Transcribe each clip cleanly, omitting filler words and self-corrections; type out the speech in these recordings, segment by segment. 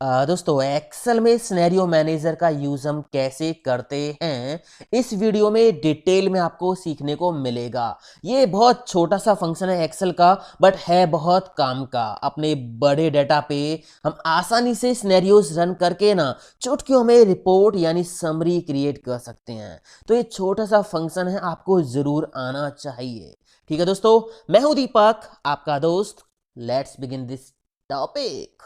दोस्तों एक्सेल में scenario manager का यूज हम कैसे करते हैं इस वीडियो में डिटेल में आपको सीखने को मिलेगा। ये बहुत छोटा सा फंक्शन है एक्सेल का, बट है बहुत काम का। अपने बड़े डाटा पे हम आसानी से सिनेरियोज रन करके ना चुटकियों में रिपोर्ट यानी समरी क्रिएट कर सकते हैं। तो ये छोटा सा फंक्शन है, आपको जरूर आना चाहिए। ठीक है दोस्तों, मैं हूं दीपक, आपका दोस्त। Let's begin this topic.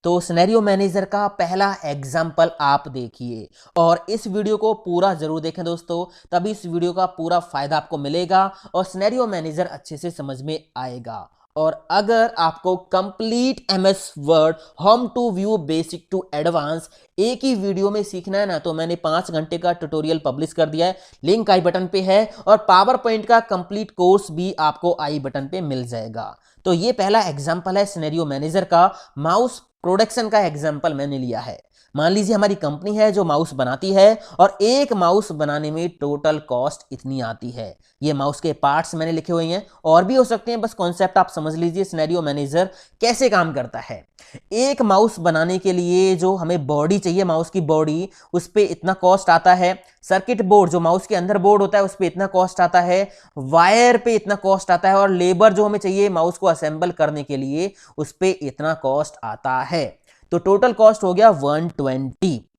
तो सिनेरियो मैनेजर का पहला एग्जाम्पल आप देखिए और इस वीडियो को पूरा जरूर देखें दोस्तों, तभी इस वीडियो का पूरा फायदा आपको मिलेगा और सिनेरियो मैनेजर अच्छे से समझ में आएगा। और अगर आपको complete MS Word home to view basic to advance एक ही वीडियो में सीखना है ना, तो मैंने 5 घंटे का ट्यूटोरियल पब्लिश कर दिया है, लिंक आई बटन पे है। और पावर पॉइंट का कंप्लीट कोर्स भी आपको आई बटन पे मिल जाएगा। तो ये पहला एग्जाम्पल है सिनेरियो मैनेजर का। माउस प्रोडक्शन का एग्जाम्पल मैंने लिया है। मान लीजिए हमारी कंपनी है जो माउस बनाती है और एक माउस बनाने में टोटल कॉस्ट इतनी आती है। ये माउस के पार्ट्स मैंने लिखे हुए हैं, और भी हो सकते हैं, बस कॉन्सेप्ट आप समझ लीजिए सिनेरियो मैनेजर कैसे काम करता है। एक माउस बनाने के लिए जो हमें बॉडी चाहिए, माउस की बॉडी, उस पर इतना कॉस्ट आता है। सर्किट बोर्ड जो माउस के अंदर बोर्ड होता है उस पर इतना कॉस्ट आता है। वायर पे इतना कॉस्ट आता है, और लेबर जो हमें चाहिए माउस को असेंबल करने के लिए उस पर इतना कॉस्ट आता है। तो टोटल कॉस्ट हो गया 120।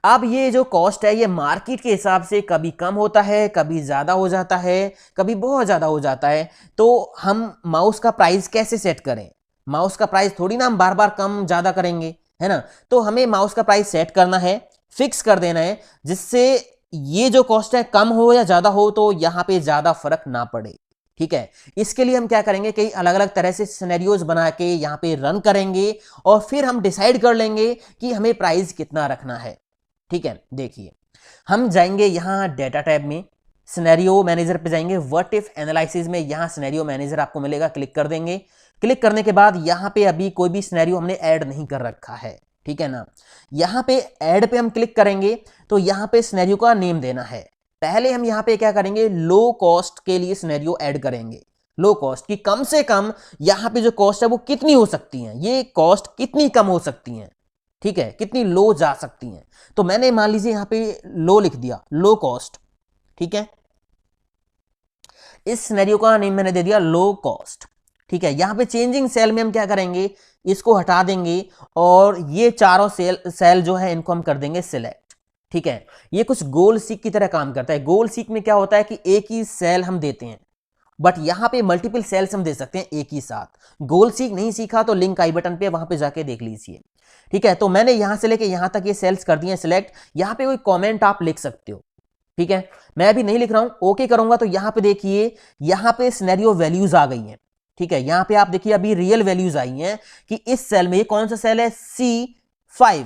अब ये जो कॉस्ट है ये मार्केट के हिसाब से कभी कम होता है, कभी ज्यादा हो जाता है, कभी बहुत ज्यादा हो जाता है। तो हम माउस का प्राइस कैसे सेट करें? माउस का प्राइस थोड़ी ना हम बार बार कम ज्यादा करेंगे, है ना। तो हमें माउस का प्राइस सेट करना है, फिक्स कर देना है, जिससे ये जो कॉस्ट है कम हो या ज्यादा हो तो यहां पे ज्यादा फर्क ना पड़े। ठीक है, इसके लिए हम क्या करेंगे, कई अलग अलग तरह से सिनेरियोज बना के यहां पे रन करेंगे और फिर हम डिसाइड कर लेंगे कि हमें प्राइस कितना रखना है। ठीक है, देखिए हम जाएंगे यहां डेटा टैब में, सिनेरियो मैनेजर पे जाएंगे, व्हाट इफ एनालिसिस में यहां सिनेरियो मैनेजर आपको मिलेगा, क्लिक कर देंगे। क्लिक करने के बाद यहां पे अभी कोई भी सिनेरियो हमने ऐड नहीं कर रखा है, ठीक है ना। यहां पे ऐड पे हम क्लिक करेंगे तो यहां पे सिनेरियो का नेम देना है। पहले हम यहां पे क्या करेंगे, लो कॉस्ट के लिए सिनेरियो ऐड करेंगे। लो कॉस्ट की कम से कम यहां पे जो कॉस्ट है वो कितनी हो सकती है, ये कॉस्ट कितनी कम हो सकती है, ठीक है, कितनी लो जा सकती हैं। तो मैंने मान लीजिए यहां पे लो लिख दिया, लो कॉस्ट। ठीक है, इस सिनेरियो का नेम मैंने दे दिया लो कॉस्ट। ठीक है, यहां पे चेंजिंग सेल में हम क्या करेंगे, इसको हटा देंगे और ये चारों सेल जो है इनको हम कर देंगे सिलेक्ट। ठीक है, ये कुछ गोल सीक की तरह काम करता है। गोल सीक में क्या होता है कि एक ही सेल हम देते हैं, बट यहां पे मल्टीपल सेल्स हम दे सकते हैं एक ही साथ। गोल सीक नहीं सीखा तो लिंक आई बटन पे, वहां पे जाके देख लीजिए। ठीक है, तो मैंने यहां से लेके यहां तक ये सेल्स कर दिए सिलेक्ट। यहां पे कोई कमेंट आप लिख सकते हो, ठीक है, मैं अभी नहीं लिख रहा हूं। ओके करूंगा तो यहां पे देखिए, यहां पे सिनेरियो वैल्यूज आ गई हैं। ठीक है, यहां पे आप देखिए अभी रियल वैल्यूज आई हैं कि इस सेल में कौन सा सेल है, C5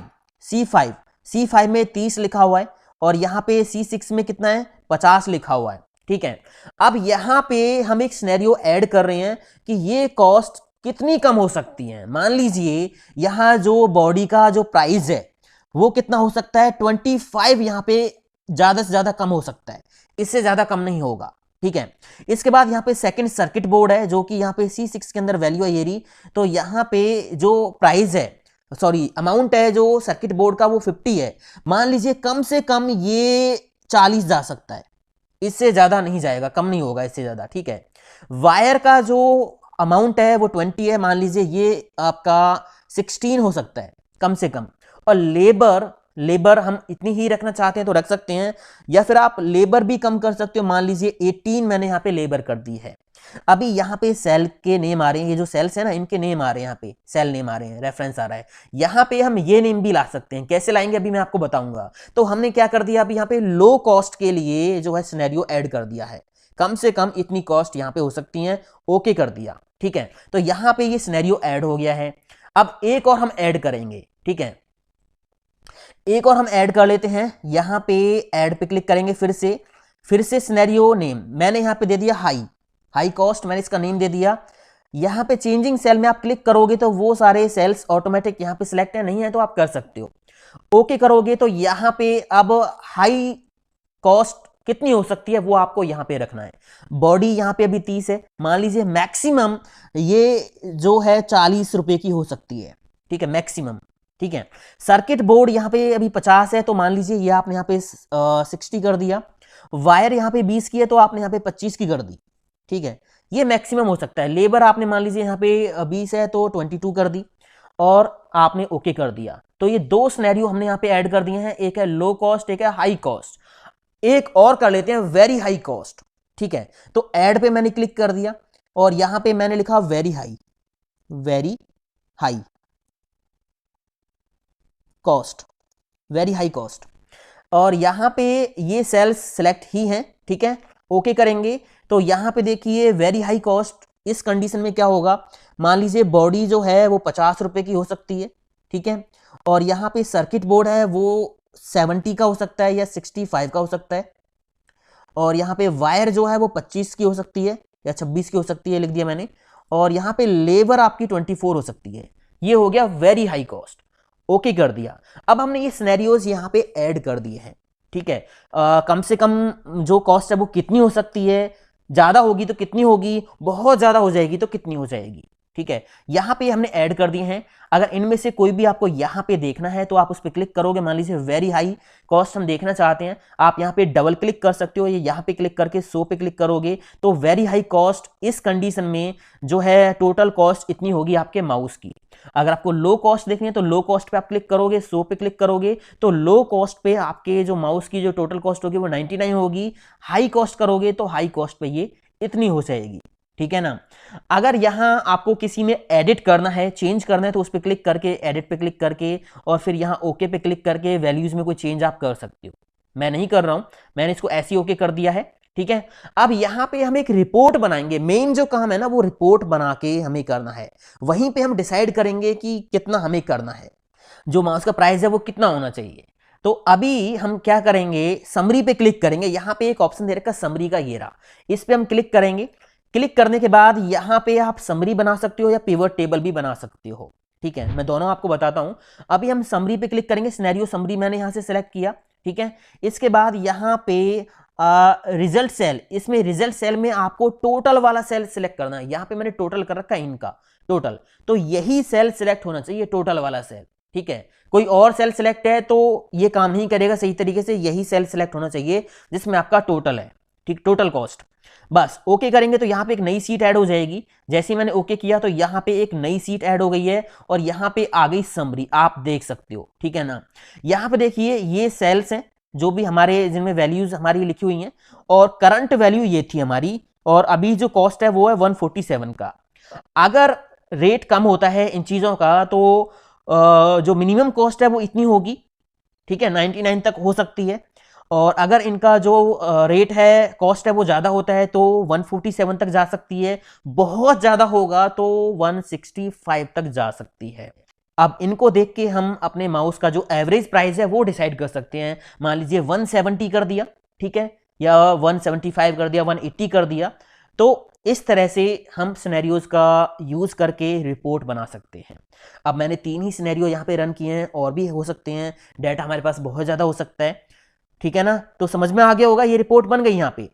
C5 में 30 लिखा हुआ है, और यहां पे C6 में कितना है, 50 लिखा हुआ है। ठीक है, अब यहां पे हम एक सिनेरियो ऐड कर रहे हैं कि ये कॉस्ट कितनी कम हो सकती है। मान लीजिए यहां जो बॉडी का जो प्राइस है वो कितना हो सकता है, 25 यहां पे ज्यादा से ज्यादा कम हो सकता है, इससे ज्यादा कम नहीं होगा। ठीक है, इसके बाद यहां पे सेकंड सर्किट बोर्ड है जो कि यहां पे C6 के अंदर वैल्यू है ये रही। तो यहां पे जो प्राइस है, सॉरी अमाउंट है जो सर्किट बोर्ड का वो 50 है। मान लीजिए कम से कम ये 40 जा सकता है, इससे ज्यादा नहीं जाएगा, कम नहीं होगा इससे ज्यादा। ठीक है, वायर का जो अमाउंट है वो 20 है, मान लीजिए ये आपका 16 हो सकता है कम से कम। और लेबर हम इतनी ही रखना चाहते हैं तो रख सकते हैं, या फिर आप लेबर भी कम कर सकते हो, मान लीजिए 18 मैंने यहां पे लेबर कर दी है। अभी यहां पे सेल के नेम आ रहे हैं, ये जो सेल्स है ना इनके नेम आ रहे हैं, यहां पे सेल नेम आ रहे हैं, रेफरेंस आ रहा है। यहां पे हम ये नेम भी ला सकते हैं, कैसे लाएंगे अभी मैं आपको बताऊंगा। तो हमने क्या कर दिया, अभी यहां पे लो कॉस्ट के लिए जो है सिनेरियो ऐड कर दिया है, कम से कम इतनी कॉस्ट यहां पे हो सकती है, ओके कर दिया। ठीक है, तो यहां पे ये सिनेरियो ऐड हो गया है। अब एक और हम ऐड करेंगे, ठीक है, एक और हम ऐड कर लेते हैं। यहां पे ऐड पे क्लिक करेंगे, फिर से सिनेरियो नेम मैंने यहां पे दे दिया हाई कॉस्ट, मैंने इसका नेम दे दिया। यहां पे चेंजिंग सेल में आप क्लिक करोगे तो वो सारे सेल्स ऑटोमेटिक यहां पे सिलेक्ट है, नहीं है तो आप कर सकते हो। ओके करोगे तो यहां पे अब हाई कॉस्ट कितनी हो सकती है वो आपको यहां पे रखना है। बॉडी यहां पे अभी 30 है, मान लीजिए मैक्सिमम ये जो है 40 रुपए की हो सकती है। ठीक है, मैक्सिमम। ठीक है। सर्किट बोर्ड यहाँ पे अभी 50 है तो मान लीजिए ये आपने यहाँ पे 60 कर दिया। वायर यहाँ पे 20 की है तो आपने यहाँ पे 25 की कर दी। ठीक है, ये मैक्सिमम हो सकता है। लेबर आपने मान लीजिए यहाँ पे 20 है तो 22 कर दी और आपने ओके कर दिया। तो ये दो सिनेरियो हमने यहाँ पे ऐड कर दिए हैं, एक है लो कॉस्ट, एक है हाई कॉस्ट। एक और कर लेते हैं, वेरी हाई कॉस्ट। ठीक है, तो ऐड पे मैंने क्लिक कर दिया और यहां पे मैंने लिखा very high, very high cost, very high cost. और यहां पे ये सेल्स सेलेक्ट ही हैं। ठीक है, ओके करेंगे तो यहां पे देखिए वेरी हाई कॉस्ट, इस कंडीशन में क्या होगा, मान लीजिए बॉडी जो है वो 50 रुपए की हो सकती है। ठीक है, और यहां पे सर्किट बोर्ड है वो 70 का हो सकता है या 65 का हो सकता है। और यहाँ पे वायर जो है वो 25 की हो सकती है या 26 की हो सकती है, लिख दिया मैंने। और यहाँ पे लेबर आपकी 24 हो सकती है। ये हो गया वेरी हाई कॉस्ट, ओके कर दिया। अब हमने ये सिनेरियोज यहाँ पे ऐड कर दिए हैं। ठीक है, कम से कम जो कॉस्ट है वो कितनी हो सकती है, ज्यादा होगी तो कितनी होगी, बहुत ज्यादा हो जाएगी तो कितनी हो जाएगी। ठीक है, यहां पे हमने ऐड कर दिए हैं। अगर इनमें से कोई भी आपको यहां पे देखना है तो आप उस पर क्लिक करोगे। मान लीजिए वेरी हाई कॉस्ट हम देखना चाहते हैं, आप यहां पे डबल क्लिक कर सकते हो, या यहां पे क्लिक करके शो पे क्लिक करोगे तो वेरी हाई कॉस्ट इस कंडीशन में जो है टोटल कॉस्ट इतनी होगी आपके माउस की। अगर आपको लो कॉस्ट देखनी है तो लो कॉस्ट पे आप क्लिक करोगे, शो पे क्लिक करोगे तो लो कॉस्ट पे आपके जो माउस की जो टोटल कॉस्ट होगी वो 99 होगी। हाई कॉस्ट करोगे तो हाई कॉस्ट पे ये इतनी हो जाएगी। ठीक है ना। अगर यहां आपको किसी में एडिट करना है, चेंज करना है, तो उस पर क्लिक करके, एडिट पे क्लिक करके और फिर यहां ओके पे क्लिक करके वैल्यूज में कोई चेंज आप कर सकते हो। मैं नहीं कर रहा हूं, मैंने इसको ऐसे ओके कर दिया है। ठीक है, अब यहां पे हम एक रिपोर्ट बनाएंगे। मेन जो काम है ना वो रिपोर्ट बना के हमें करना है। वहीं पे हम डिसाइड करेंगे कि कितना हमें करना है, जो माउस का प्राइस है वो कितना होना चाहिए। तो अभी हम क्या करेंगे, समरी पे क्लिक करेंगे। यहां पे एक ऑप्शन दे रखा समरी का, ये रहा, इस पे हम क्लिक करेंगे। क्लिक करने के बाद यहां पे आप समरी बना सकते हो या पिवट टेबल भी बना सकते हो। ठीक है, मैं दोनों आपको बताता हूं। अभी हम समरी पे क्लिक करेंगे, सिनेरियो समरी मैंने यहां से सेलेक्ट किया। ठीक है, इसके बाद यहां पे रिजल्ट सेल, इसमें रिजल्ट सेल में आपको टोटल वाला सेल सिलेक्ट करना है। यहां पे मैंने टोटल कर रखा है, इनका टोटल, तो यही सेल सिलेक्ट होना चाहिए, टोटल वाला सेल। ठीक है, कोई और सेल सिलेक्ट है तो ये काम नहीं करेगा सही तरीके से। यही सेल सिलेक्ट होना चाहिए जिसमें आपका टोटल है। ठीक, टोटल कॉस्ट। बस ओके करेंगे तो यहां पे एक नई सीट ऐड हो जाएगी। जैसे ही मैंने ओके किया तो यहां पे एक नई सीट ऐड हो गई है और यहां पे आ गई समरी, आप देख सकते हो। ठीक है ना, यहां पे देखिए ये सेल्स हैं जो भी हमारे, जिनमें वैल्यूज हमारी लिखी हुई हैं, और करंट वैल्यू ये थी हमारी, और अभी जो कॉस्ट है वो है 147 का। अगर रेट कम होता है इन चीजों का तो जो मिनिमम कॉस्ट है वो इतनी होगी। ठीक है, 99 तक हो सकती है। और अगर इनका जो रेट है, कॉस्ट है, वो ज़्यादा होता है तो 147 तक जा सकती है। बहुत ज़्यादा होगा तो 165 तक जा सकती है। अब इनको देख के हम अपने माउस का जो एवरेज प्राइस है वो डिसाइड कर सकते हैं। मान लीजिए 170 कर दिया, ठीक है, या 175 कर दिया, 180 कर दिया। तो इस तरह से हम सिनेरियोज का यूज करके रिपोर्ट बना सकते हैं। अब मैंने 3 ही सिनेरियो यहाँ पे रन किए हैं, और भी हो सकते हैं, डाटा हमारे पास बहुत ज़्यादा हो सकता है। ठीक है ना, तो समझ में आ गया होगा, ये रिपोर्ट बन गई यहाँ पे।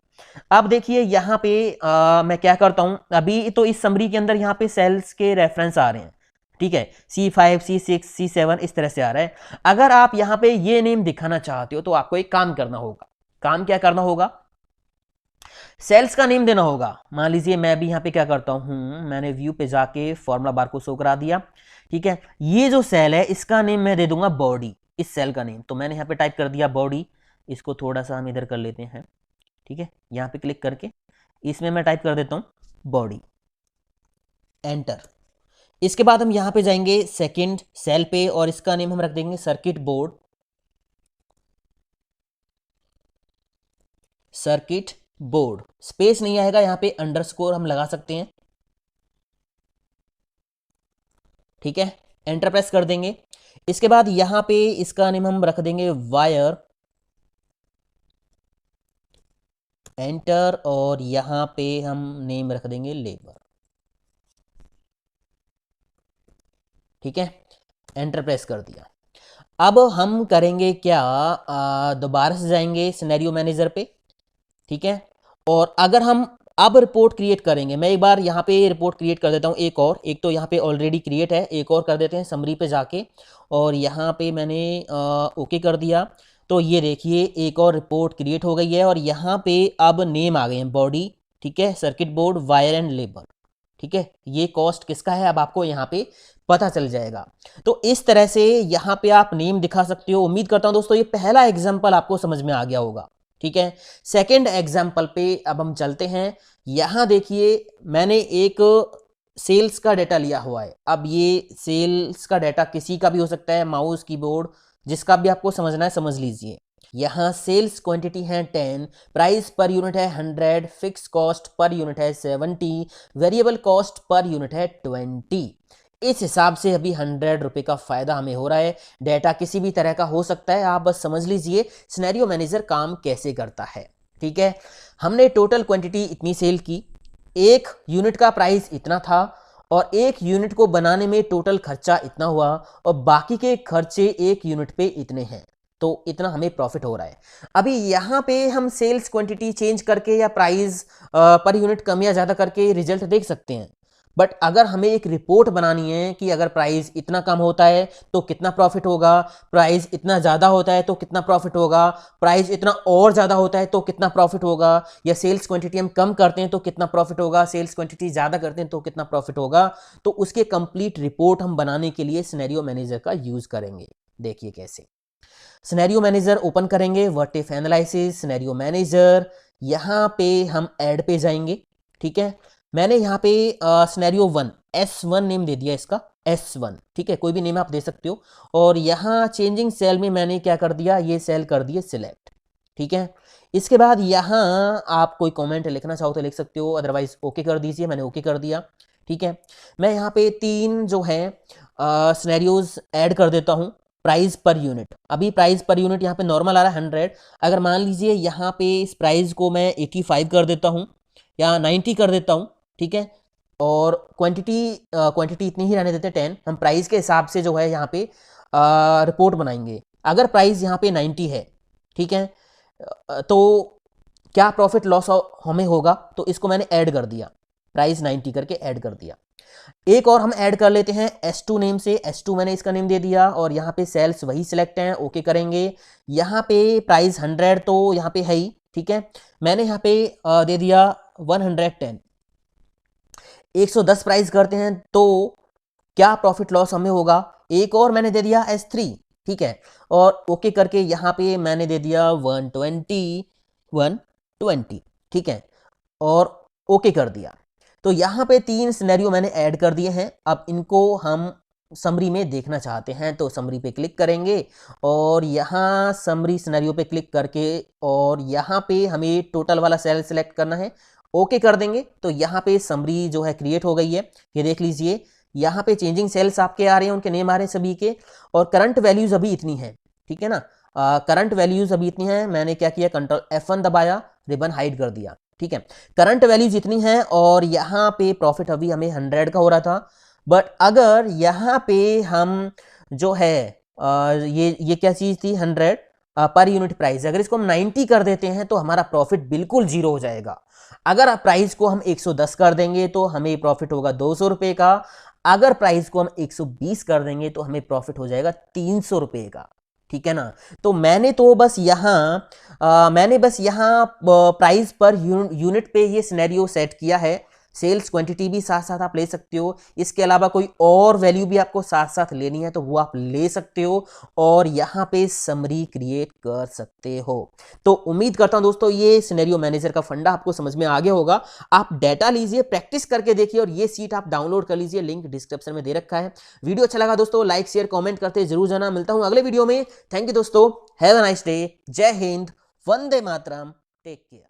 अब देखिए यहाँ पे मैं क्या करता हूँ, अभी तो इस समरी के अंदर यहाँ पे सेल्स के रेफरेंस आ रहे हैं। ठीक है, C5, C6, C7 इस तरह से आ रहा है। अगर आप यहाँ पे ये नेम दिखाना चाहते हो तो आपको एक काम करना होगा। काम क्या करना होगा, सेल्स का नेम देना होगा। मान लीजिए मैं अभी यहाँ पे क्या करता हूँ, मैंने व्यू पे जाके फॉर्मूला बार को शो करा दिया। ठीक है, ये जो सेल है इसका नेम मैं दे दूंगा बॉडी, इस सेल का नेम। तो मैंने यहाँ पे टाइप कर दिया बॉडी। इसको थोड़ा सा हम इधर कर लेते हैं। ठीक है, यहाँ पे क्लिक करके इसमें मैं टाइप कर देता हूँ बॉडी, एंटर। इसके बाद हम यहाँ पे जाएंगे सेकंड सेल पे और इसका नेम हम रख देंगे circuit board, circuit board. Space नहीं आएगा, यहाँ पे अंडरस्कोर हम लगा सकते हैं। ठीक है, एंटर प्रेस कर देंगे। इसके बाद यहां पे इसका नेम हम रख देंगे वायर, एंटर। और यहां पे हम नेम रख देंगे लेबर। ठीक है, एंटर प्रेस कर दिया। अब हम करेंगे क्या, दोबारा से जाएंगे सिनेरियो मैनेजर पे। ठीक है, और अगर हम अब रिपोर्ट क्रिएट करेंगे। मैं एक बार यहाँ पे रिपोर्ट क्रिएट कर देता हूँ, एक तो यहाँ पे ऑलरेडी क्रिएट है, एक और कर देते हैं समरी पे जाके, और यहाँ पे मैंने ओके कर दिया। तो ये देखिए एक और रिपोर्ट क्रिएट हो गई है, और यहाँ पे अब नेम आ गए हैं, बॉडी, ठीक है, circuit board, wire and labour, ठीक है। ये कॉस्ट किसका है अब आपको यहाँ पे पता चल जाएगा। तो इस तरह से यहाँ पे आप नेम दिखा सकते हो। उम्मीद करता हूँ दोस्तों ये पहला एग्जाम्पल आपको समझ में आ गया होगा, ठीक है। सेकेंड एग्जाम्पल पे अब हम चलते हैं। यहाँ देखिए मैंने एक सेल्स का डाटा लिया हुआ है। अब ये सेल्स का डाटा किसी का भी हो सकता है, माउस, कीबोर्ड, जिसका भी आपको समझना है समझ लीजिए। यहाँ सेल्स क्वांटिटी है 10, प्राइस पर यूनिट है 100, फिक्स कॉस्ट पर यूनिट है 70, वेरिएबल कॉस्ट पर यूनिट है 20। इस हिसाब से अभी 100 रुपए का फायदा हमें हो रहा है। डेटा किसी भी तरह का हो सकता है, आप बस समझ लीजिए सिनेरियो मैनेजर काम कैसे करता है, ठीक है। हमने टोटल क्वांटिटी इतनी सेल की, एक यूनिट का प्राइस इतना था, और एक यूनिट को बनाने में टोटल खर्चा इतना हुआ, और बाकी के खर्चे एक यूनिट पे इतने हैं, तो इतना हमें प्रॉफिट हो रहा है। अभी यहाँ पे हम सेल्स क्वांटिटी चेंज करके या प्राइस पर यूनिट कम या ज़्यादा करके रिजल्ट देख सकते हैं। बट अगर हमें एक रिपोर्ट बनानी है कि अगर प्राइस इतना कम होता है तो कितना प्रॉफिट होगा, प्राइस इतना ज़्यादा होता है तो कितना प्रॉफिट होगा, प्राइस इतना और ज़्यादा होता है तो कितना प्रॉफिट होगा, या सेल्स क्वांटिटी हम कम करते हैं तो कितना प्रॉफिट होगा, सेल्स क्वांटिटी ज़्यादा करते हैं तो कितना प्रॉफिट होगा, तो उसके कंप्लीट रिपोर्ट हम बनाने के लिए सिनेरियो मैनेजर का यूज़ करेंगे। देखिए कैसे। सिनेरियो मैनेजर ओपन करेंगे, what if analysis, scenario manager, यहाँ पे हम ऐड पे जाएंगे, ठीक है। मैंने यहाँ पे सिनेरियो 1 S1 नेम दे दिया इसका, S1, ठीक है, कोई भी नेम आप दे सकते हो। और यहाँ चेंजिंग सेल में मैंने क्या कर दिया, ये सेल कर दिए सिलेक्ट, ठीक है। इसके बाद यहाँ आप कोई कमेंट लिखना चाहो तो लिख सकते हो, अदरवाइज ओके कर दीजिए। मैंने ओके कर दिया, ठीक है। मैं यहाँ पे 3 जो है सिनेरियोज ऐड कर देता हूँ। प्राइस पर यूनिट, अभी प्राइस पर यूनिट यहाँ पे नॉर्मल आ रहा है 100। अगर मान लीजिए यहाँ पे इस प्राइस को मैं 85 कर देता हूँ या 90 कर देता हूँ, ठीक है। और क्वांटिटी इतनी ही रहने देते हैं 10। हम प्राइस के हिसाब से जो है यहाँ पे रिपोर्ट बनाएंगे। अगर प्राइस यहाँ पे 90 है, ठीक है, तो क्या प्रॉफिट लॉस हमें होगा, तो इसको मैंने ऐड कर दिया, प्राइस 90 करके ऐड कर दिया। एक और हम ऐड कर लेते हैं S2 नेम से, S2 मैंने इसका नेम दे दिया, और यहाँ पे सेल्स वही सिलेक्ट हैं, ओके करेंगे। यहाँ पे प्राइस 100 तो यहाँ पे है ही, ठीक है। मैंने यहाँ पे दे दिया 110, 110 प्राइस करते हैं तो क्या प्रॉफिट लॉस हमें होगा। एक और मैंने दे दिया S3, ठीक है, और ओके करके यहाँ पे मैंने दे दिया 120, ठीक है, और ओके कर दिया। तो यहाँ पे 3 सिनेरियो मैंने ऐड कर दिए हैं। अब इनको हम समरी में देखना चाहते हैं, तो समरी पे क्लिक करेंगे, और यहाँ समरी सिनेरियो पे क्लिक करके, और यहाँ पे हमें टोटल वाला सेल सिलेक्ट करना है, ओके कर देंगे। तो यहाँ पे समरी जो है क्रिएट हो गई है, ये देख लीजिए। यहाँ पे चेंजिंग सेल्स आपके आ रहे हैं, उनके नेम आ रहे हैं सभी के, और करंट वैल्यूज अभी इतनी है, ठीक है ना। करंट वैल्यूज अभी इतनी है। मैंने क्या किया, कंट्रोल F1 दबाया, रिबन हाइड कर दिया, ठीक है। करंट वैल्यूज इतनी है, और यहाँ पे प्रॉफिट अभी हमें 100 का हो रहा था। बट अगर यहाँ पे हम जो है ये क्या चीज थी, 100 पर यूनिट प्राइस, अगर इसको हम 90 कर देते हैं तो हमारा प्रॉफिट बिल्कुल जीरो हो जाएगा। अगर प्राइस को हम 110 कर देंगे तो हमें प्रॉफिट होगा 200 रुपए का। अगर प्राइस को हम 120 कर देंगे तो हमें प्रॉफिट हो जाएगा 300 रुपए का, ठीक है ना। तो मैंने बस यहाँ प्राइस पर यूनिट पे ये सिनेरियो सेट किया है। सेल्स क्वांटिटी भी साथ साथ आप ले सकते हो। इसके अलावा कोई और वैल्यू भी आपको साथ साथ लेनी है तो वो आप ले सकते हो, और यहाँ पे समरी क्रिएट कर सकते हो। तो उम्मीद करता हूं दोस्तों ये सिनेरियो मैनेजर का फंडा आपको समझ में आ गया होगा। आप डाटा लीजिए, प्रैक्टिस करके देखिए, और ये सीट आप डाउनलोड कर लीजिए, लिंक डिस्क्रिप्शन में दे रखा है। वीडियो अच्छा लगा दोस्तों, लाइक शेयर कॉमेंट करते जरूर जाना। मिलता हूं अगले वीडियो में। थैंक यू दोस्तों, हैव अ नाइस डे, जय हिंद, वंदे मातरम, टेक केयर।